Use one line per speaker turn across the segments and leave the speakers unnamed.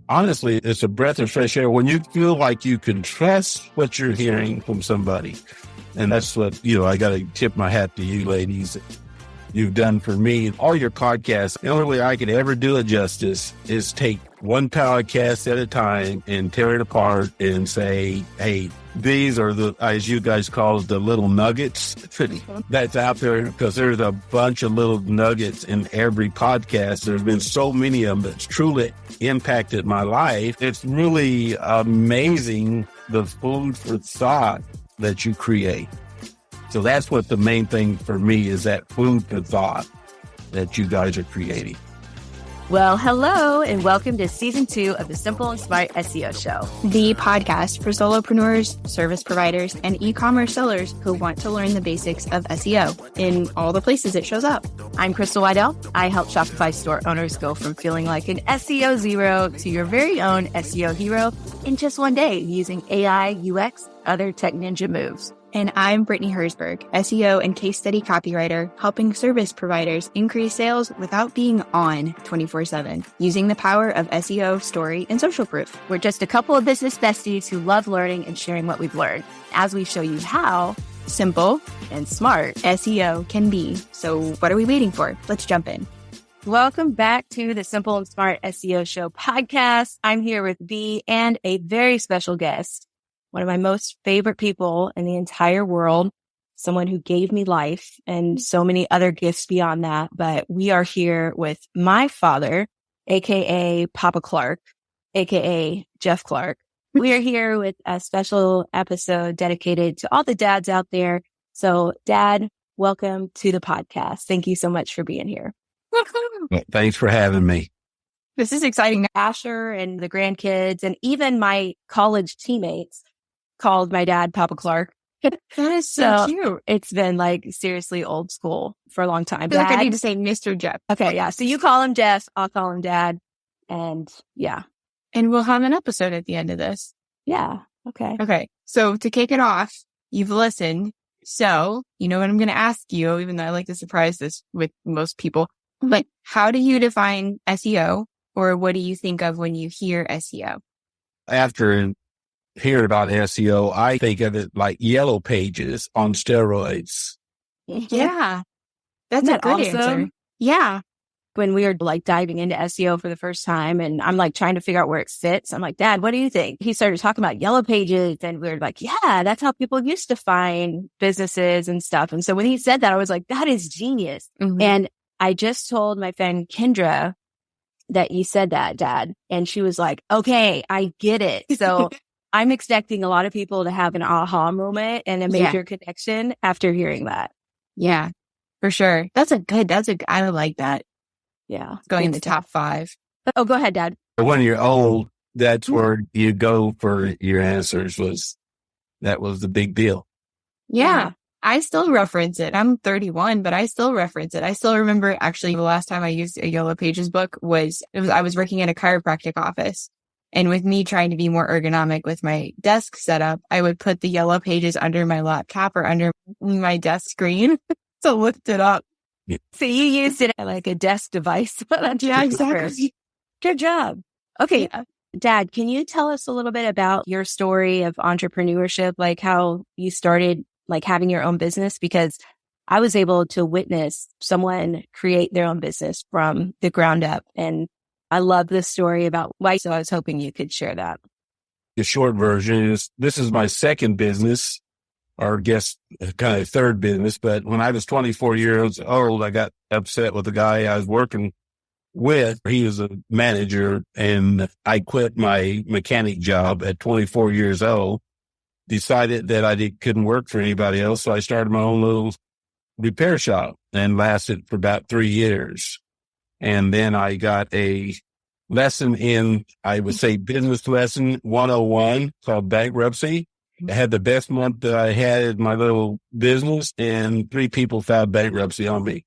honestly, it's a breath of fresh air when you feel like you can trust what you're hearing from somebody. And that's what, I got to tip my hat to you ladies. You've done for me. All your podcasts, the only way I could ever do it justice is take one podcast at a time and tear it apart and say, hey, these are the, as you guys call it, the little nuggets that's out there, because there's a bunch of little nuggets in every podcast. There's been so many of them that's truly impacted my life. It's really amazing the food for thought that you create. So that's what the main thing for me is, that food for thought that you guys are creating.
Well, hello, and welcome to season 2 of the Simple and Smart SEO Show,
the podcast for solopreneurs, service providers, and e-commerce sellers who want to learn the basics of SEO in all the places it shows up.
I'm Crystal Waddell. I help Shopify store owners go from feeling like an SEO zero to your very own SEO hero in just one day using AI, UX, other tech ninja moves.
And I'm Brittany Herzberg, SEO and case study copywriter, helping service providers increase sales without being on 24/7, using the power of SEO, story, and social proof.
We're just a couple of business besties who love learning and sharing what we've learned as we show you how
simple
and smart
SEO can be. So what are we waiting for? Let's jump in.
Welcome back to the Simple and Smart SEO Show podcast. I'm here with Bea and a very special guest. One of my most favorite people in the entire world, someone who gave me life and so many other gifts beyond that. But we are here with my father, aka Papa Clark, aka Jeff Clark. We are here with a special episode dedicated to all the dads out there. So Dad, welcome to the podcast. Thank you so much for being here.
Thanks for having me.
This is exciting. Asher and the grandkids and even my college teammates called my dad Papa Clark.
That is so cute.
It's been like seriously old school for a long time.
I feel like I need to say Mr. Jeff.
Okay, yeah. So you call him Jeff, I'll call him Dad. And yeah.
And we'll have an episode at the end of this.
Yeah. Okay.
Okay. So to kick it off, you've listened. So you know what I'm going to ask you, even though I like to surprise this with most people. But how do you define SEO, or what do you think of when you hear SEO?
After hearing about SEO, I think of it like Yellow Pages on steroids.
Yeah. That's a good answer. Yeah.
When we were like diving into SEO for the first time and I'm like trying to figure out where it fits, I'm like, Dad, what do you think? He started talking about Yellow Pages and we were like, yeah, that's how people used to find businesses and stuff. And so when he said that, I was like, that is genius. Mm-hmm. And I just told my friend Kendra that you said that, Dad. And she was like, okay, I get it. So I'm expecting a lot of people to have an aha moment and a major connection after hearing that.
Yeah, for sure. I like that.
Yeah.
Going into top 5.
Oh, go ahead, Dad.
When you're old, that's where you go for your answers. That was the big deal.
Yeah. I still reference it. I'm 31, but I still reference it. I still remember actually the last time I used a Yellow Pages book I was working at a chiropractic office. And with me trying to be more ergonomic with my desk setup, I would put the Yellow Pages under my laptop or under my desk screen to lift it up.
Yeah. So you used it like a desk device.
Yeah, exactly.
Good job. Okay. Yeah. Dad, can you tell us a little bit about your story of entrepreneurship, like how you started like having your own business? Because I was able to witness someone create their own business from the ground up. And I love this story about why. So I was hoping you could share that.
The short version is this is my second business, or I guess kind of third business. But when I was 24 years old, I got upset with the guy I was working with. He was a manager and I quit my mechanic job at 24 years old, decided that I couldn't work for anybody else. So I started my own little repair shop and lasted for about 3 years. And then I got a lesson in, I would say, business lesson 101 called bankruptcy. I had the best month that I had in my little business, and 3 people filed bankruptcy on me.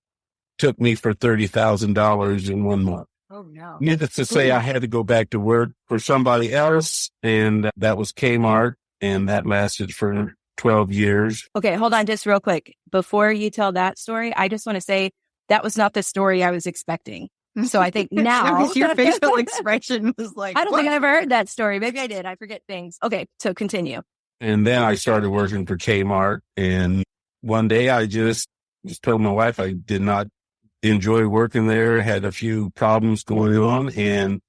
Took me for $30,000 in 1 month.
Oh, no.
Needless to say, I had to go back to work for somebody else, and that was Kmart, and that lasted for 12 years.
Okay, hold on just real quick. Before you tell that story, I just want to say that was not the story I was expecting. So I think now
your facial expression was like,
I don't think I ever heard that story. Maybe I did. I forget things. Okay. So continue.
And then I started working for Kmart. And one day I just told my wife I did not enjoy working there, had a few problems going on. And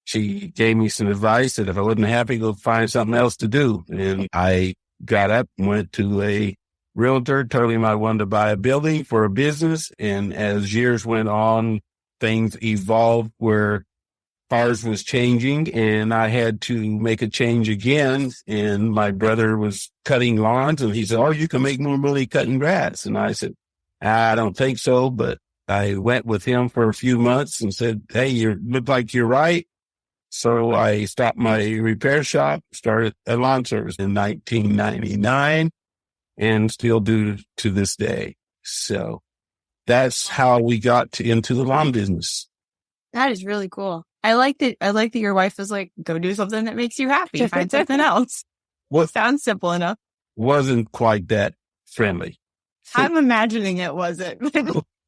she gave me some advice that if I wasn't happy, go find something else to do. And I got up and went to a realtor, told him I wanted to buy a building for a business. And as years went on, things evolved where ours was changing and I had to make a change again. And my brother was cutting lawns and he said, "Oh, you can make more money cutting grass." And I said, "I don't think so." But I went with him for a few months and said, "Hey, you look like you're right." So I stopped my repair shop, started a lawn service in 1999 and still do to this day. So that's how we got into the lawn business.
That is really cool. I like that your wife was like, go do something that makes you happy. Find something else.
What
sounds simple enough.
Wasn't quite that friendly.
I'm imagining it wasn't.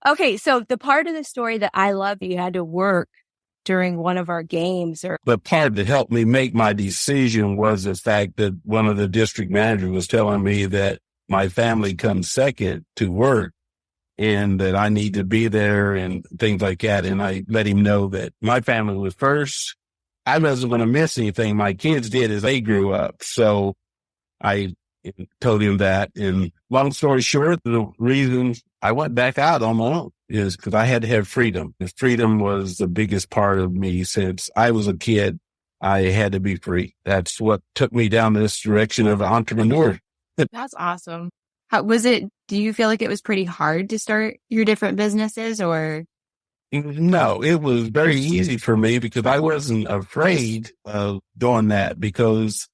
Okay. So the part of the story that I love, you had to work during one of our games
The part that helped me make my decision was the fact that one of the district managers was telling me that my family comes second to work and that I need to be there and things like that. And I let him know that my family was first. I wasn't going to miss anything my kids did as they grew up. So I told him that. And long story short, the reason I went back out on my own is because I had to have freedom. And freedom was the biggest part of me since I was a kid. I had to be free. That's what took me down this direction of entrepreneur.
That's awesome. How was it? Do you feel like it was pretty hard to start your different businesses or?
No, it was very easy for me because I wasn't afraid of doing that because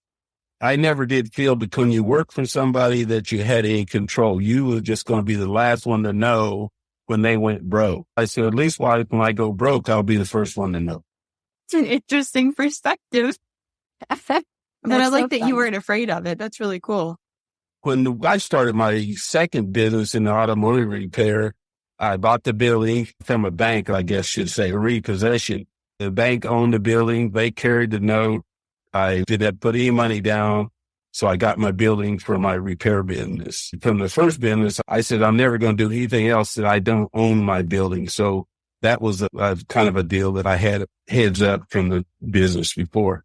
I never did feel that when you work for somebody that you had any control. You were just going to be the last one to know when they went broke. I said, at least when I go broke, I'll be the first one to know.
It's an interesting perspective. But I like that you weren't afraid of it. That's really cool.
When I started my second business in automotive repair, I bought the building from a bank, I guess should say, repossession. The bank owned the building. They carried the note. I didn't put any money down. So I got my building for my repair business. From the first business, I said, I'm never going to do anything else that I don't own my building. So that was a kind of a deal that I had heads up from the business before.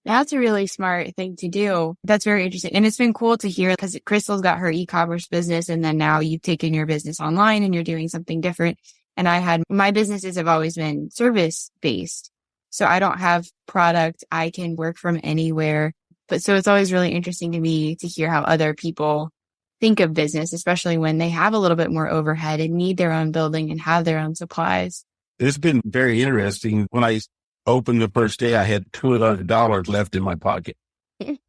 That's a really smart thing to do. That's very interesting. And it's been cool to hear because Crystal's got her e-commerce business and then now you've taken your business online and you're doing something different. And my businesses have always been service based. So I don't have product. I can work from anywhere. But so it's always really interesting to me to hear how other people think of business, especially when they have a little bit more overhead and need their own building and have their own supplies.
It's been very interesting. When I opened the first day, I had $200 left in my pocket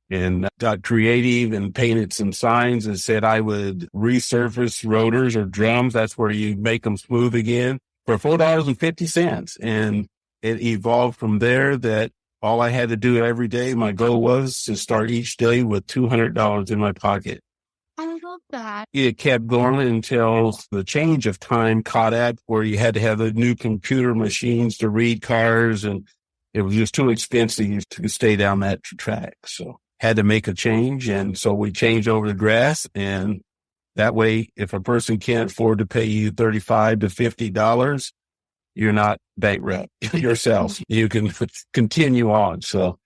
and got creative and painted some signs and said I would resurface rotors or drums. That's where you make them smooth again for $4.50. And it evolved from there that all I had to do every day, my goal was to start each day with $200 in my pocket.
I love that.
It kept going until the change of time caught up where you had to have the new computer machines to read cars and it was just too expensive to stay down that track. So had to make a change. And so we changed over to grass. And that way, if a person can't afford to pay you $35 to $50, you're not bankrupt yourself. You can continue on. So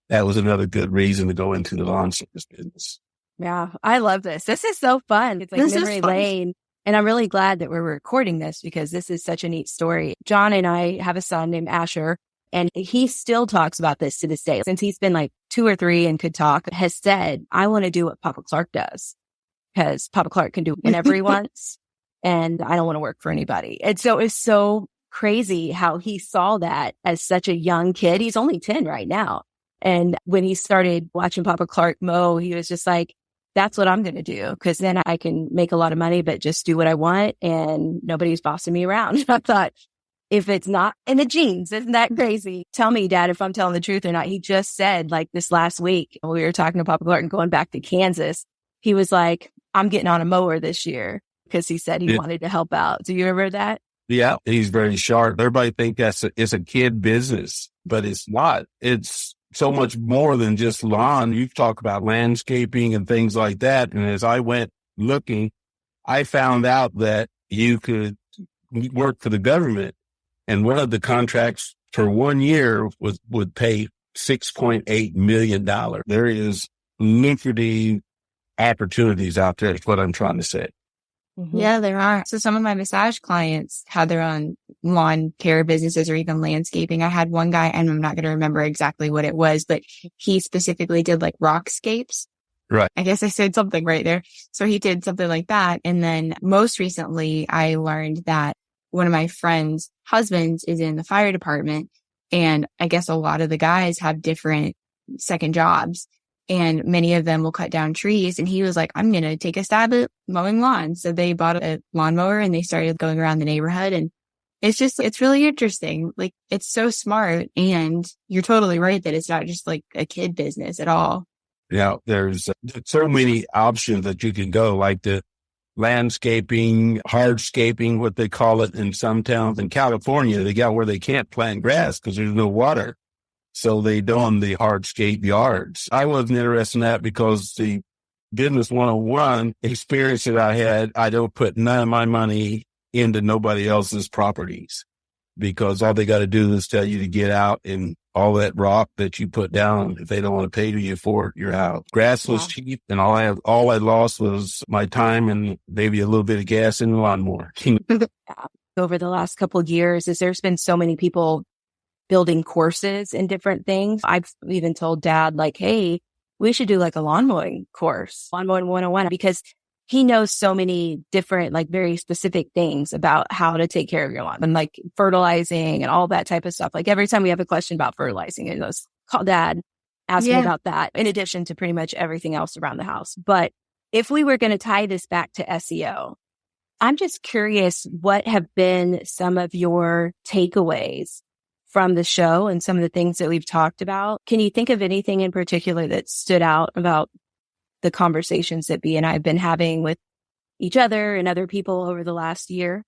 that was another good reason to go into the lawn service business.
Yeah, I love this. This is so fun. It's like memory lane. And I'm really glad that we're recording this because this is such a neat story. John and I have a son named Asher, and he still talks about this to this day. Since he's been like 2 or 3 and could talk, has said, I want to do what Papa Clark does because Papa Clark can do whatever he wants. And I don't want to work for anybody. And so it's so crazy how he saw that as such a young kid. He's only 10 right now. And when he started watching Papa Clark mow, he was just like, that's what I'm going to do because then I can make a lot of money, but just do what I want and nobody's bossing me around. I thought, if it's not in the genes, isn't that crazy? Tell me, Dad, if I'm telling the truth or not. He just said like this last week, when we were talking to Papa Clark and going back to Kansas, he was like, I'm getting on a mower this year because he said he wanted to help out. Do you remember that?
Yeah, he's very sharp. Everybody think it's a kid business, but it's not. It's so much more than just lawn. You talk about landscaping and things like that. And as I went looking, I found out that you could work for the government. And one of the contracts for 1 year would pay $6.8 million. There is lucrative opportunities out there, is what I'm trying to say.
Mm-hmm. Yeah, there are. So some of my massage clients had their own lawn care businesses or even landscaping. I had one guy, and I'm not going to remember exactly what it was, but he specifically did like rockscapes.
Right.
I guess I said something right there. So he did something like that. And then most recently, I learned that one of my friends' husbands is in the fire department. And I guess a lot of the guys have different second jobs. And many of them will cut down trees. And he was like, I'm going to take a stab at mowing lawns. So they bought a lawnmower and they started going around the neighborhood. And it's really interesting. Like, it's so smart. And you're totally right that it's not just like a kid business at all.
Yeah, there's so many options that you can go, like the landscaping, hardscaping, what they call it in some towns. In California, they got where they can't plant grass because there's no water. So they don the hardscape yards. I wasn't interested in that because the business 101 experience that I had, I don't put none of my money into nobody else's properties because all they got to do is tell you to get out, and all that rock that you put down, if they don't want to pay you for it, you're out. Grass was cheap, and all I lost was my time and maybe a little bit of gas in the lawnmower.
Over the last couple of years, there's been so many people building courses in different things. I've even told Dad, like, hey, we should do like a lawn mowing course, lawn mowing 101, because he knows so many different, like very specific things about how to take care of your lawn and like fertilizing and all that type of stuff. Like every time we have a question about fertilizing, it goes, call Dad, ask me about that, in addition to pretty much everything else around the house. But if we were going to tie this back to SEO, I'm just curious, what have been some of your takeaways from the show and some of the things that we've talked about? Can you think of anything in particular that stood out about the conversations that B and I have been having with each other and other people over the last year?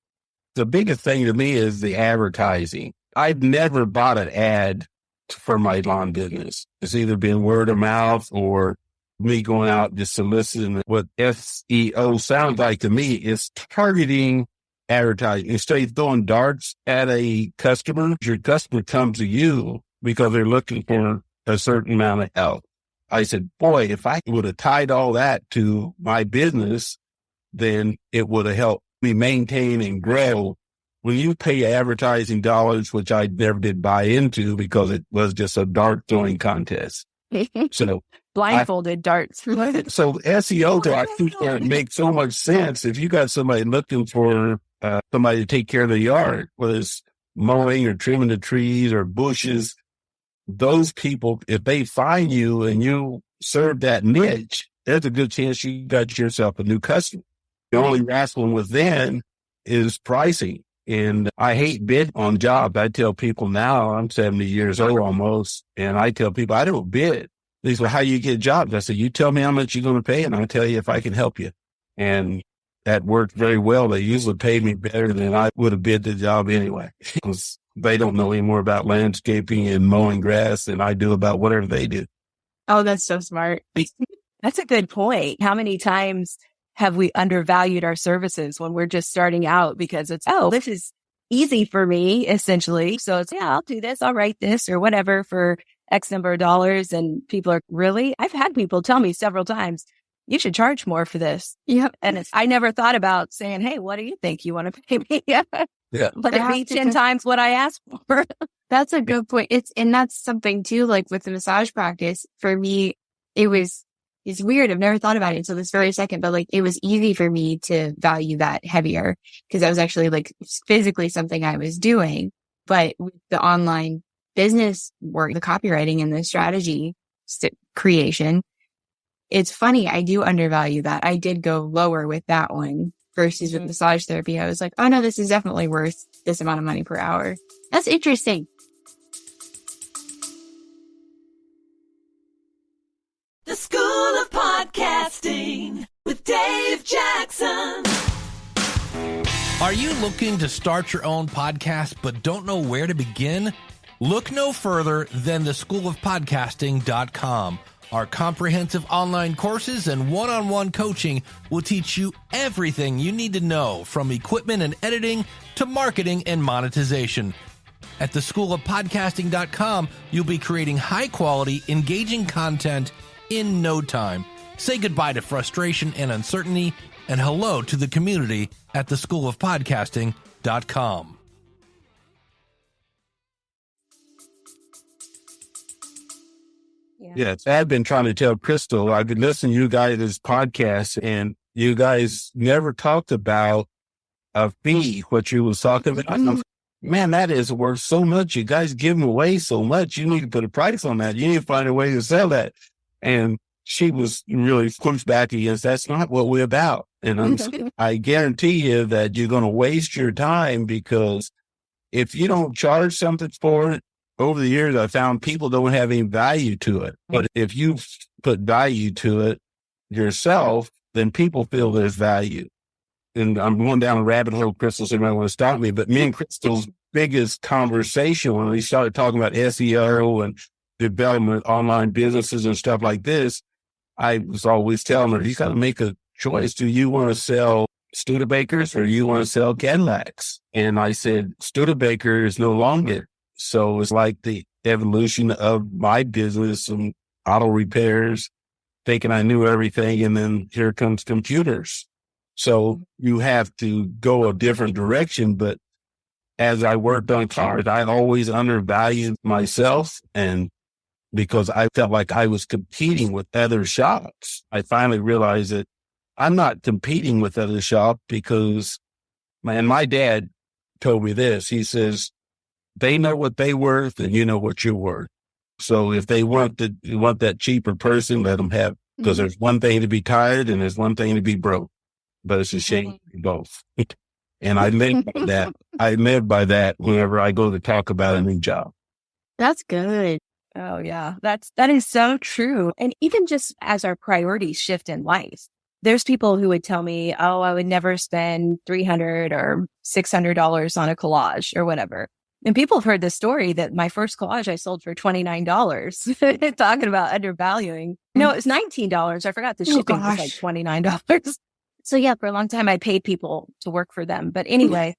The biggest thing to me is the advertising. I've never bought an ad for my lawn business. It's either been word of mouth or me going out just soliciting. What SEO sounds like to me is targeting advertising. Instead of throwing darts at a customer, your customer comes to you because they're looking for a certain amount of help. I said, boy, if I would have tied all that to my business, then it would have helped me maintain and grow. When you pay advertising dollars, which I never did buy into because it was just a dart throwing contest. So
blindfolded darts.
So SEO to I think makes so much sense. If you got somebody looking for somebody to take care of the yard, whether it's mowing or trimming the trees or bushes, those people, if they find you and you serve that niche, there's a good chance you got yourself a new customer. The only wrestling with then is pricing. And I hate bid on jobs. I tell people now, I'm 70 years old almost, and I tell people I don't bid. They say, well, how you get jobs? I said, you tell me how much you're going to pay, and I'll tell you if I can help you. And that worked very well. They usually paid me better than I would have bid the job anyway, because they don't know any more about landscaping and mowing grass than I do about whatever they do.
Oh, that's so smart.
That's a good point. How many times have we undervalued our services when we're just starting out because it's, oh, this is easy for me, essentially. So it's, yeah, I'll do this. I'll write this or whatever for X number of dollars. And people are really, I've had people tell me several times, you should charge more for this.
Yep.
And I never thought about saying, hey, what do you think you want to pay me?
Yeah.
Let it be 10 times what I asked for.
That's a good point. And that's something too, like with the massage practice, for me, it's weird. I've never thought about it until this very second, but like it was easy for me to value that heavier because that was actually like physically something I was doing. But with the online business work, the copywriting and the strategy creation, it's funny. I do undervalue that. I did go lower with that one versus with massage therapy. I was like, oh no, this is definitely worth this amount of money per hour. That's interesting.
The School of Podcasting with Dave Jackson.
Are you looking to start your own podcast but don't know where to begin? Look no further than theschoolofpodcasting.com. Our comprehensive online courses and one-on-one coaching will teach you everything you need to know, from equipment and editing to marketing and monetization. At theschoolofpodcasting.com, you'll be creating high-quality, engaging content in no time. Say goodbye to frustration and uncertainty, and hello to the community at theschoolofpodcasting.com.
Yes, I've been trying to tell Crystal, I've been listening to you guys' podcast, and you guys never talked about a fee, what you was talking about. Man, that is worth so much. You guys give them away so much. You need to put a price on that. You need to find a way to sell that. And she was really pushed back against, that's not what we're about. And I guarantee you that you're going to waste your time, because if you don't charge something for it, over the years, I found people don't have any value to it. But if you put value to it yourself, then people feel there's value. And I'm going down a rabbit hole, Crystal, so you might want to stop me. But me and Crystal's biggest conversation when we started talking about SEO and development, online businesses and stuff like this, I was always telling her, you got to make a choice. Do you want to sell Studebakers or you want to sell Cadillacs? And I said, Studebaker is no longer. So it's like the evolution of my business and auto repairs, thinking I knew everything. And then here comes computers. So you have to go a different direction. But as I worked on cars, I always undervalued myself. And because I felt like I was competing with other shops, I finally realized that I'm not competing with other shops, because my dad told me this. He says, they know what they're worth and you know what you're worth. So if they want that cheaper person, let them have, because there's one thing to be tired and there's one thing to be broke. But it's a shame to be both. And I live by that. I live by that whenever I go to talk about a new job.
That's good. Oh yeah. That is so true. And even just as our priorities shift in life, there's people who would tell me, oh, I would never spend $300 or $600 on a collage or whatever. And people have heard the story that my first collage I sold for $29. Talking about undervaluing. No, it was $19. I forgot the shipping was like $29. So yeah, for a long time I paid people to work for them. But anyway,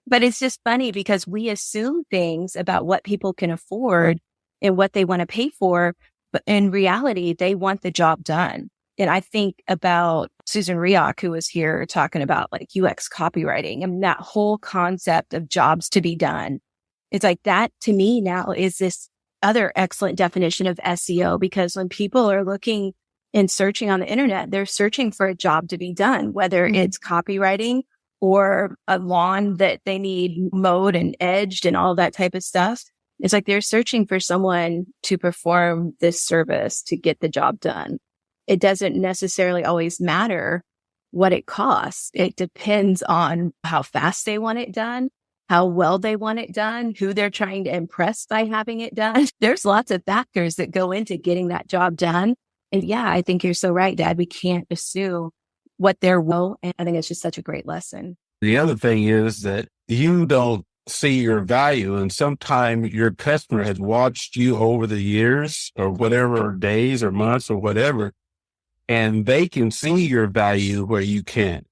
but it's just funny because we assume things about what people can afford and what they want to pay for. But in reality, they want the job done. And I think about Susan Rioch, who was here talking about like UX copywriting and that whole concept of jobs to be done. It's like that to me now is this other excellent definition of SEO, because when people are looking and searching on the internet, they're searching for a job to be done, whether it's copywriting or a lawn that they need mowed and edged and all that type of stuff. It's like they're searching for someone to perform this service to get the job done. It doesn't necessarily always matter what it costs. It depends on how fast they want it done, how well they want it done, who they're trying to impress by having it done. There's lots of factors that go into getting that job done. And yeah, I think you're so right, Dad. We can't assume what their will. And I think it's just such a great lesson.
The other thing is that you don't see your value. And sometimes your customer has watched you over the years or whatever, or days or months or whatever, and they can see your value where you can't.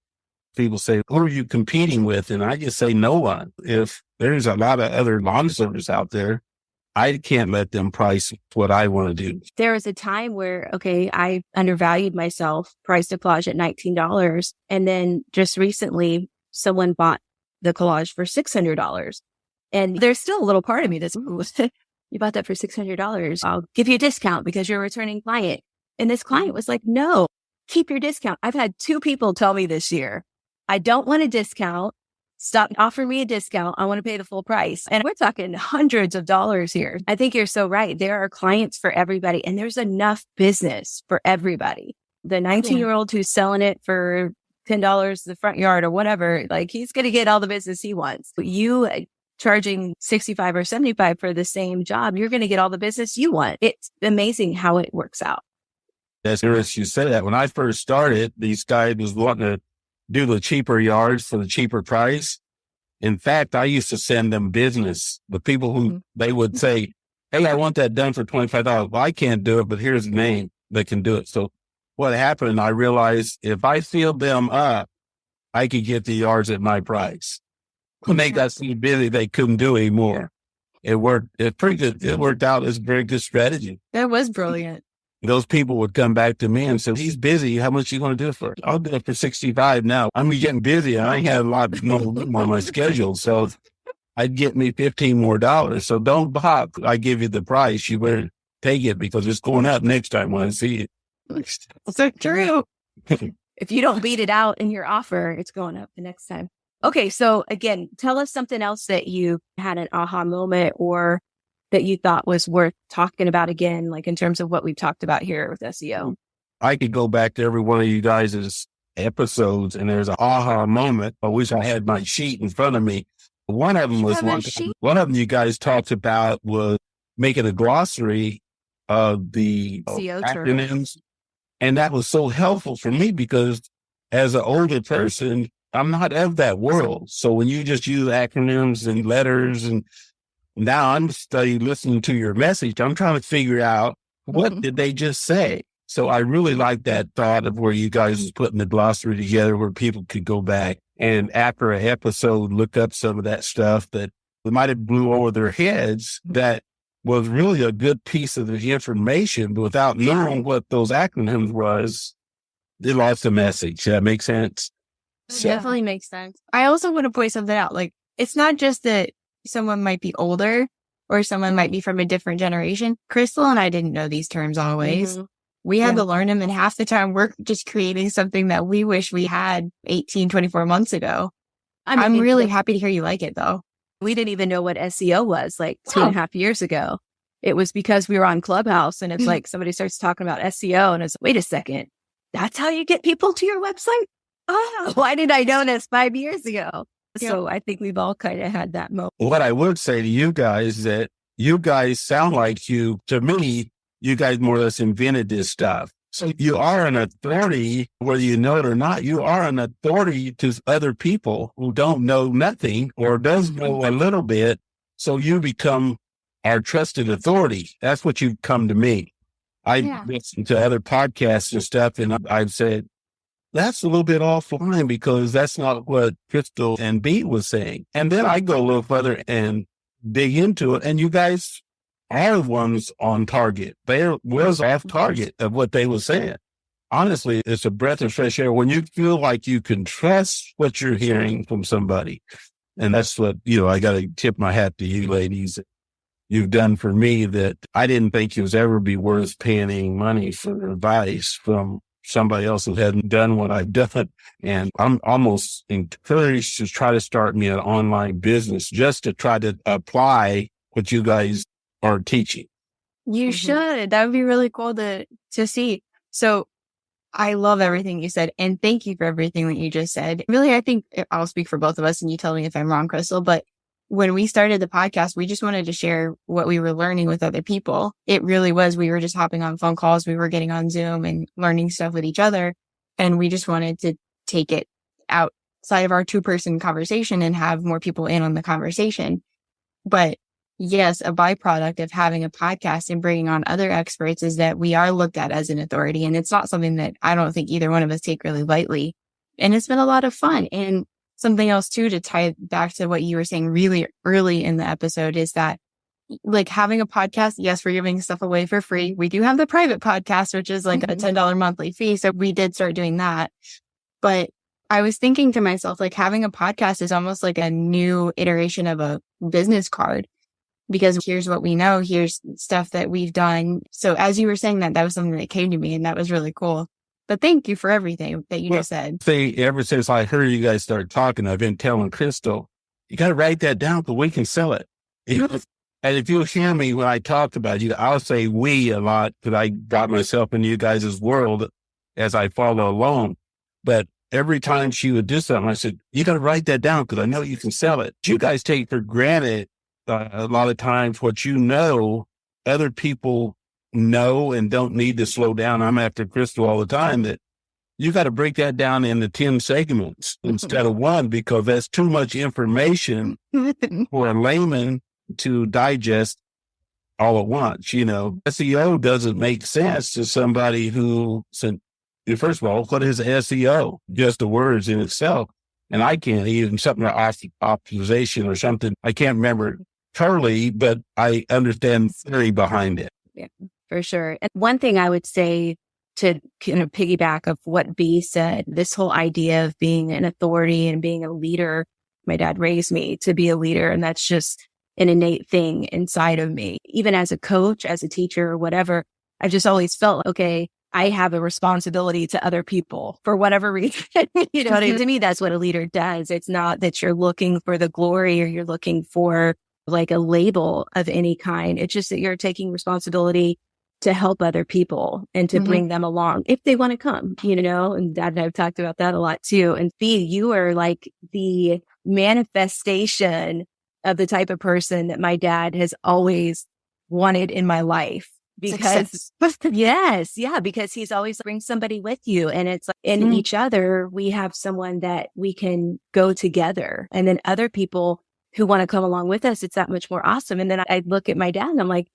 People say, who are you competing with? And I just say, no one. If there's a lot of other lawn service out there, I can't let them price what I want to do.
There was a time where, okay, I undervalued myself, priced a collage at $19. And then just recently, someone bought the collage for $600. And there's still a little part of me that's, you bought that for $600. I'll give you a discount because you're a returning client. And this client was like, no, keep your discount. I've had 2 people tell me this year, I don't want a discount. Stop offering me a discount. I want to pay the full price. And we're talking hundreds of dollars here. I think you're so right. There are clients for everybody, and there's enough business for everybody. The 19-year-old who's selling it for $10 the front yard or whatever, like he's going to get all the business he wants. But you charging $65 or $75 for the same job, you're going to get all the business you want. It's amazing how it works out.
That's interesting you say that. When I first started, these guys was wanting to do the cheaper yards for the cheaper price. In fact, I used to send them business, the people who they would say, hey, I want that done for $25. Well, I can't do it, but here's the name that can do it. So what happened, I realized if I filled them up, I could get the yards at my price. When they got so busy, they couldn't do anymore. It worked. It's pretty good. It worked out as a very good strategy.
That was brilliant.
Those people would come back to me and say, he's busy. How much are you going to do it for? I'll do it for 65 now. I'm getting busy. I ain't had a lot more room on my schedule. So I'd get me $15 more. So don't bop. I give you the price. You better take it because it's going up next time when I see it.
So true.
If you don't beat it out in your offer, it's going up the next time. Okay. So again, tell us something else that you had an aha moment or that you thought was worth talking about again, like in terms of what we've talked about here with SEO.
I could go back to every one of you guys' episodes and there's an aha moment. I wish I had my sheet in front of me. One of them was one of them you guys talked about was making a glossary of the
SEO
acronyms. And that was so helpful for me because as an older person, I'm not of that world. So when you just use acronyms and letters and now I'm listening to your message, I'm trying to figure out what did they just say? So I really like that thought of where you guys was putting the glossary together where people could go back and after an episode, look up some of that stuff that might have blew over their heads that was really a good piece of the information, but without knowing what those acronyms was, they lost the message. That makes sense?
So, definitely makes sense. I also want to point something out. Like, it's not just that someone might be older or someone might be from a different generation. Crystal and I didn't know these terms always. We had to learn them. And half the time we're just creating something that we wish we had 18, 24 months ago. I'm really happy to hear you like it though.
We didn't even know what SEO was like 2.5 years ago. It was because we were on Clubhouse and it's like somebody starts talking about SEO and it's, wait a second, that's how you get people to your website? Oh, why did I know this 5 years ago? So I think we've all kind of had that moment.
What I would say to you guys that you guys sound like to me, you guys more or less invented this stuff. So you are an authority, whether you know it or not, you are an authority to other people who don't know nothing or does know a little bit. So you become our trusted authority. That's what you've come to me. I listened to other podcasts and stuff, and I've said, that's a little bit offline because that's not what Crystal and Beat was saying. And then I go a little further and dig into it, and you guys are the ones on target. They was off target of what they were saying. Honestly, it's a breath of fresh air when you feel like you can trust what you're hearing from somebody. And that's what, I got to tip my hat to you ladies. You've done for me that I didn't think it was ever be worth paying money for advice from somebody else who hadn't done what I've done. And I'm almost encouraged to try to start me an online business just to try to apply what you guys are teaching.
You should. That would be really cool to see. So I love everything you said. And thank you for everything that you just said. Really, I think I'll speak for both of us and you tell me if I'm wrong, Crystal, but when we started the podcast, we just wanted to share what we were learning with other people. It really was. We were just hopping on phone calls. We were getting on Zoom and learning stuff with each other. And we just wanted to take it outside of our 2-person conversation and have more people in on the conversation. But yes, a byproduct of having a podcast and bringing on other experts is that we are looked at as an authority. And it's not something that I don't think either one of us take really lightly. And it's been a lot of fun. And something else too, to tie back to what you were saying really early in the episode is that like having a podcast, yes, we're giving stuff away for free. We do have the private podcast, which is like a $10 monthly fee. So we did start doing that. But I was thinking to myself, like having a podcast is almost like a new iteration of a business card because here's what we know. Here's stuff that we've done. So as you were saying that was something that came to me and that was really cool. But thank you for everything that you just said.
Ever since I heard you guys start talking, I've been telling Crystal, you got to write that down so we can sell it. And if you hear me when I talked about you, I'll say we a lot because I got myself in you guys' world as I follow along. But every time she would do something, I said, you got to write that down because I know you can sell it. You guys take for granted a lot of times what you know, other people know and don't need to slow down. I'm after Crystal all the time that you got to break that down into 10 segments instead of one, because that's too much information for a layman to digest all at once. SEO doesn't make sense to somebody who said, first of all, what is SEO? Just the words in itself. And I can't even something like optimization or something. I can't remember totally, but I understand the theory behind it.
Yeah, for sure. And one thing I would say to kind of piggyback of what B said, this whole idea of being an authority and being a leader, my dad raised me to be a leader, and that's just an innate thing inside of me. Even as a coach, as a teacher, or whatever, I just always felt, okay, I have a responsibility to other people for whatever reason. To me, that's what a leader does. It's not that you're looking for the glory or you're looking for like a label of any kind. It's just that you're taking responsibility to help other people and to bring them along if they want to come, and Dad and I've talked about that a lot too. And B, you are like the manifestation of the type of person that my dad has always wanted in my life. Because because he's always bring somebody with you. And it's like in each other, we have someone that we can go together. And then other people who want to come along with us, it's that much more awesome. And then I look at my dad and I'm like,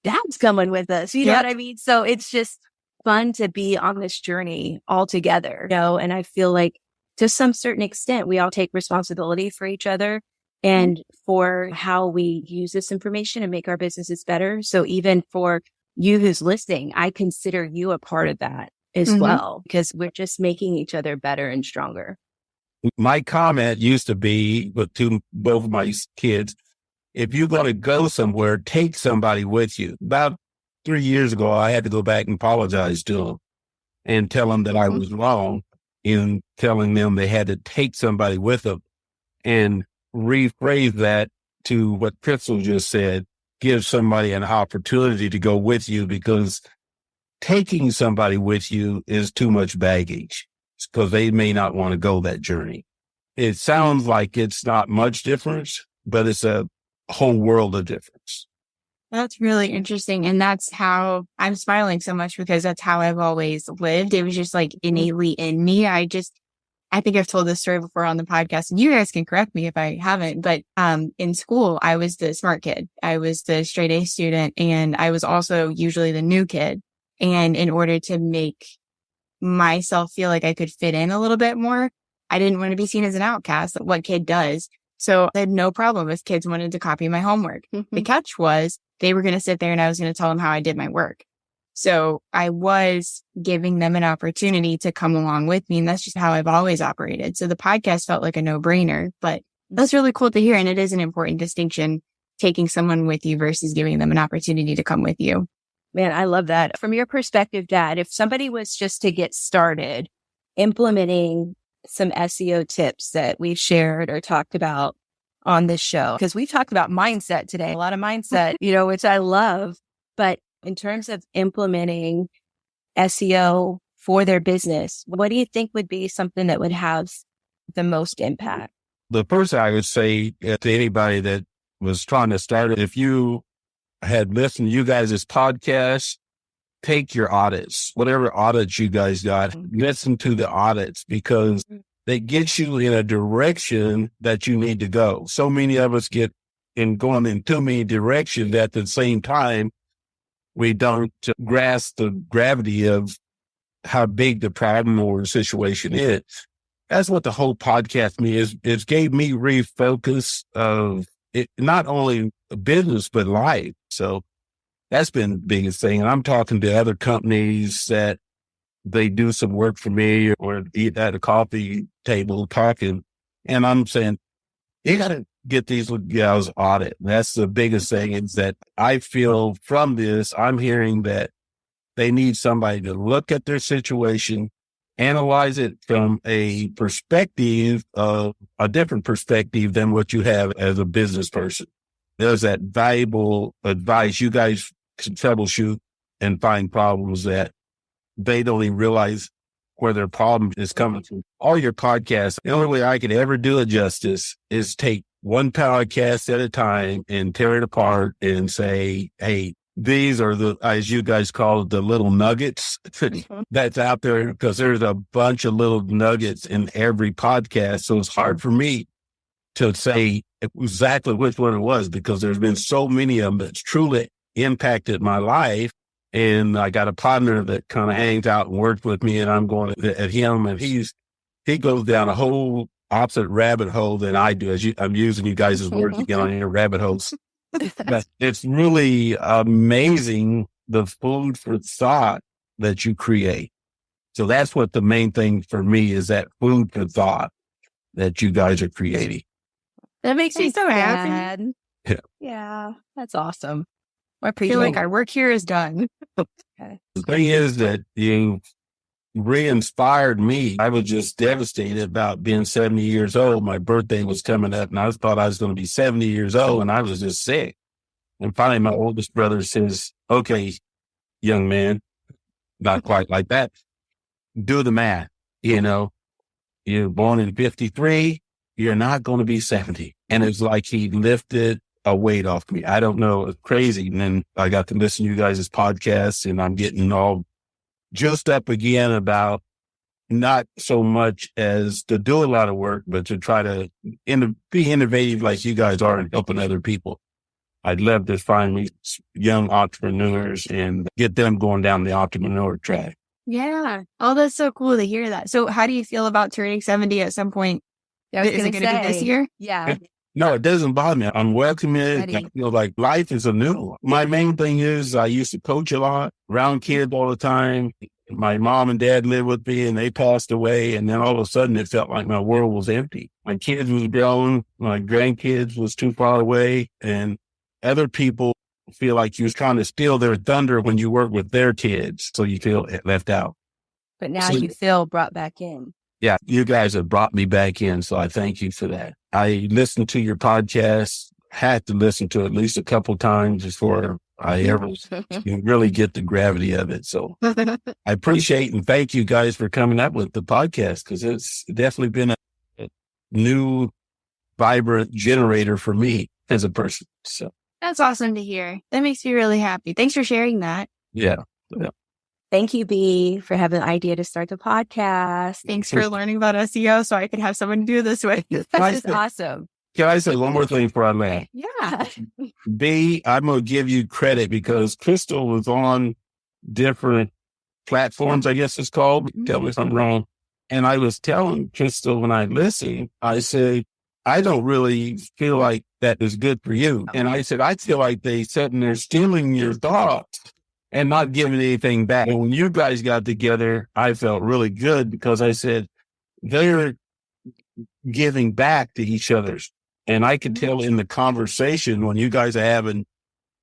Dad's coming with us. You know what I mean? So it's just fun to be on this journey all together, and I feel like to some certain extent, we all take responsibility for each other and for how we use this information and make our businesses better. So even for you who's listening, I consider you a part of that as well, because we're just making each other better and stronger.
My comment used to be to both of my kids, if you're going to go somewhere, take somebody with you. About 3 years ago, I had to go back and apologize to them and tell them that I was wrong in telling them they had to take somebody with them, and rephrase that to what Crystal just said, give somebody an opportunity to go with you, because taking somebody with you is too much baggage because they may not want to go that journey. It sounds like it's not much difference, but it's a whole world of difference.
That's really interesting. And that's how I'm smiling so much, because that's how I've always lived. It was just like innately in me. I think I've told this story before on the podcast, and you guys can correct me if I haven't, but in school, I was the smart kid. I was the straight A student, and I was also usually the new kid. And in order to make myself feel like I could fit in a little bit more, I didn't want to be seen as an outcast, like what kid does. So I had no problem if kids wanted to copy my homework. The catch was they were going to sit there and I was going to tell them how I did my work. So I was giving them an opportunity to come along with me. And that's just how I've always operated. So the podcast felt like a no-brainer, but that's really cool to hear. And it is an important distinction, taking someone with you versus giving them an opportunity to come with you.
Man, I love that. From your perspective, Dad, if somebody was just to get started implementing some SEO tips that we've shared or talked about on this show, because we've talked about mindset today, a lot of mindset, which I love. But in terms of implementing SEO for their business, what do you think would be something that would have the most impact?
The first I would say to anybody that was trying to start it, if you had listened to you guys' podcast, take your audits, whatever audits you guys got, listen to the audits, because they get you in a direction that you need to go. So many of us get going in too many directions at the same time. We don't grasp the gravity of how big the problem or situation is. That's what the whole podcast is. It gave me refocus of it, not only business, but life. So that's been the biggest thing. And I'm talking to other companies that they do some work for me or eat at a coffee table talking. And I'm saying, you got to get these gals audit. That's the biggest thing, is that I feel from this, I'm hearing that they need somebody to look at their situation, analyze it from a perspective of a different perspective than what you have as a business person. There's that valuable advice. You guys can troubleshoot and find problems that they don't even realize where their problem is coming from. All your podcasts, the only way I could ever do it justice is take one podcast at a time and tear it apart and say, hey, these are as you guys call it, the little nuggets that's out there, because there's a bunch of little nuggets in every podcast. So it's hard for me to say exactly which one it was, because there's been so many of them that's truly impacted my life. And I got a partner that kind of hangs out and works with me, and I'm going at him, and he goes down a whole opposite rabbit hole than I do. I'm using you guys' words to get on your rabbit holes. But it's really amazing the food for thought that you create. So that's what the main thing for me is, that food for thought that you guys are creating.
That makes me so
happy.
Yeah, that's awesome. I
feel like our work here is done.
Okay. The thing is that you re-inspired me. I was just devastated about being 70 years old. My birthday was coming up, and I thought I was going to be 70 years old, and I was just sick. And finally, my oldest brother says, okay, young man, not quite like that, do the math. You're born in 53, you're not going to be 70. And it's like he lifted a weight off me. I don't know. It's crazy. And then I got to listen to you guys' podcasts, and I'm getting all just up again about not so much as to do a lot of work, but to try to be innovative like you guys are and helping other people. I'd love to find me young entrepreneurs and get them going down the entrepreneur track.
Yeah. Oh, that's so cool to hear that. So how do you feel about turning 70 at some point? Is it going to be this year?
Yeah.
No, it doesn't bother me. I'm welcoming it. I feel like life is a new one. My main thing is I used to coach a lot, around kids all the time. My mom and dad lived with me, and they passed away. And then all of a sudden it felt like my world was empty. My kids was grown. My grandkids was too far away. And other people feel like you're trying to steal their thunder when you work with their kids. So you feel left out.
But now you feel brought back in.
Yeah, you guys have brought me back in, so I thank you for that. I listened to your podcast, had to listen to it at least a couple times before I ever really get the gravity of it. So I appreciate and thank you guys for coming up with the podcast, because it's definitely been a new, vibrant generator for me as a person. So
that's awesome to hear. That makes me really happy. Thanks for sharing that.
Yeah.
Thank you, B, for having the idea to start the podcast.
Thanks for learning about SEO so I could have someone to do this with.
This is awesome.
Can I say one more thing before I land?
Yeah.
B, I'm going to give you credit because Crystal was on different platforms, I guess it's called. Tell me if I'm wrong. And I was telling Crystal when I listened, I said, I don't really feel like that is good for you. And I said, I feel like they sitting there stealing your thoughts and not giving anything back. And when you guys got together, I felt really good because I said, they're giving back to each other's. And I could tell in the conversation when you guys are having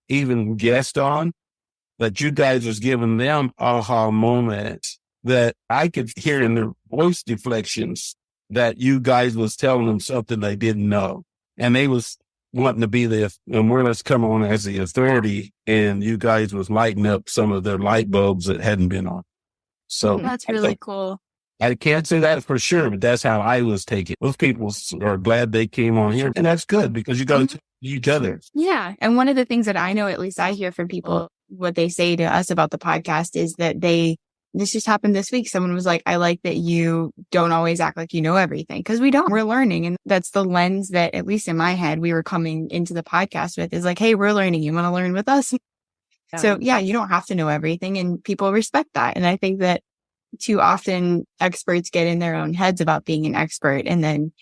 even guests on that you guys was giving them aha moments that I could hear in their voice deflections that you guys was telling them something they didn't know. And they was wanting to be more or less come on as the authority, and you guys was lighting up some of their light bulbs that hadn't been on. So
that's really cool.
I can't say that for sure, but that's how I was taking. Those people are glad they came on here, and that's good because you got to each other.
Yeah. And one of the things that I know, at least I hear from people, what they say to us about the podcast is that this just happened this week. Someone was like, I like that you don't always act like you know everything, because we don't. We're learning. And that's the lens that, at least in my head, we were coming into the podcast with, is like, hey, we're learning. You want to learn with us? Yeah. So yeah, you don't have to know everything, and people respect that. And I think that too often experts get in their own heads about being an expert, and then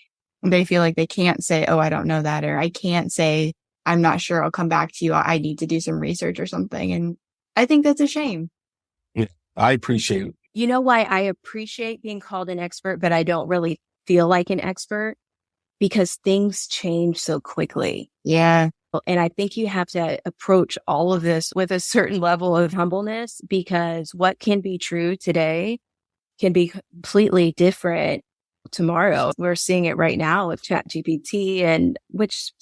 they feel like they can't say, oh, I don't know that, or I can't say, I'm not sure, I'll come back to you. I need to do some research or something. And I think that's a shame.
Yeah, I appreciate it.
You know why I appreciate being called an expert, but I don't really feel like an expert? Because things change so quickly.
Yeah.
And I think you have to approach all of this with a certain level of humbleness, because what can be true today can be completely different tomorrow. We're seeing it right now with ChatGPT and which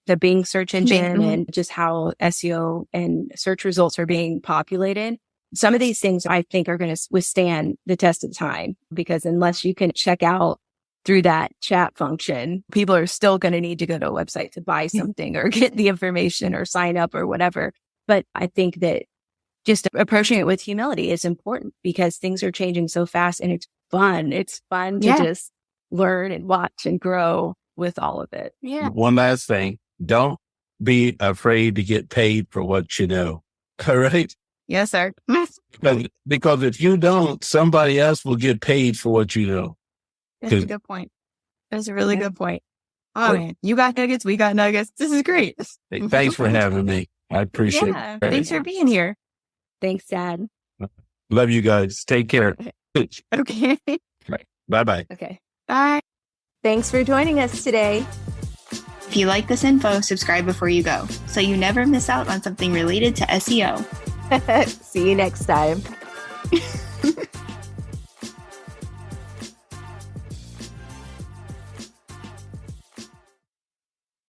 the Bing search engine, and just how SEO and search results are being populated. Some of these things I think are going to withstand the test of time, because unless you can check out through that chat function, people are still going to need to go to a website to buy something or get the information or sign up or whatever. But I think that just approaching it with humility is important because things are changing so fast and it's fun. It's fun to just learn and watch and grow with all of it.
Yeah.
One last thing. Don't be afraid to get paid for what you know. All right?
Yes, sir.
Because if you don't, somebody else will get paid for what you know.
That's a good point. That's a really good point. Oh, man. You got nuggets. We got nuggets. This is great.
Hey, thanks for having me. I appreciate it.
Thanks for being here.
Thanks, Dad.
Love you guys. Take care.
Okay.
Bye-bye.
Okay.
Bye.
Thanks for joining us today.
If you like this info, subscribe before you go so you never miss out on something related to SEO.
See you next time.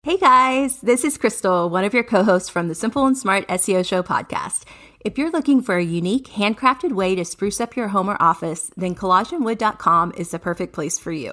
Hey guys, this is Crystal, one of your co-hosts from the Simple and Smart SEO Show podcast. If you're looking for a unique, handcrafted way to spruce up your home or office, then collagenwood.com is the perfect place for you.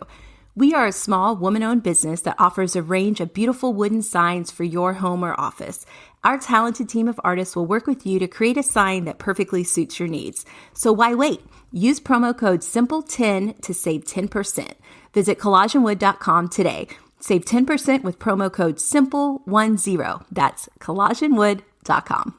We are a small, woman-owned business that offers a range of beautiful wooden signs for your home or office. Our talented team of artists will work with you to create a sign that perfectly suits your needs. So why wait? Use promo code SIMPLE10 to save 10%. Visit collagenwood.com today. Save 10% with promo code SIMPLE10. That's collagenwood.com.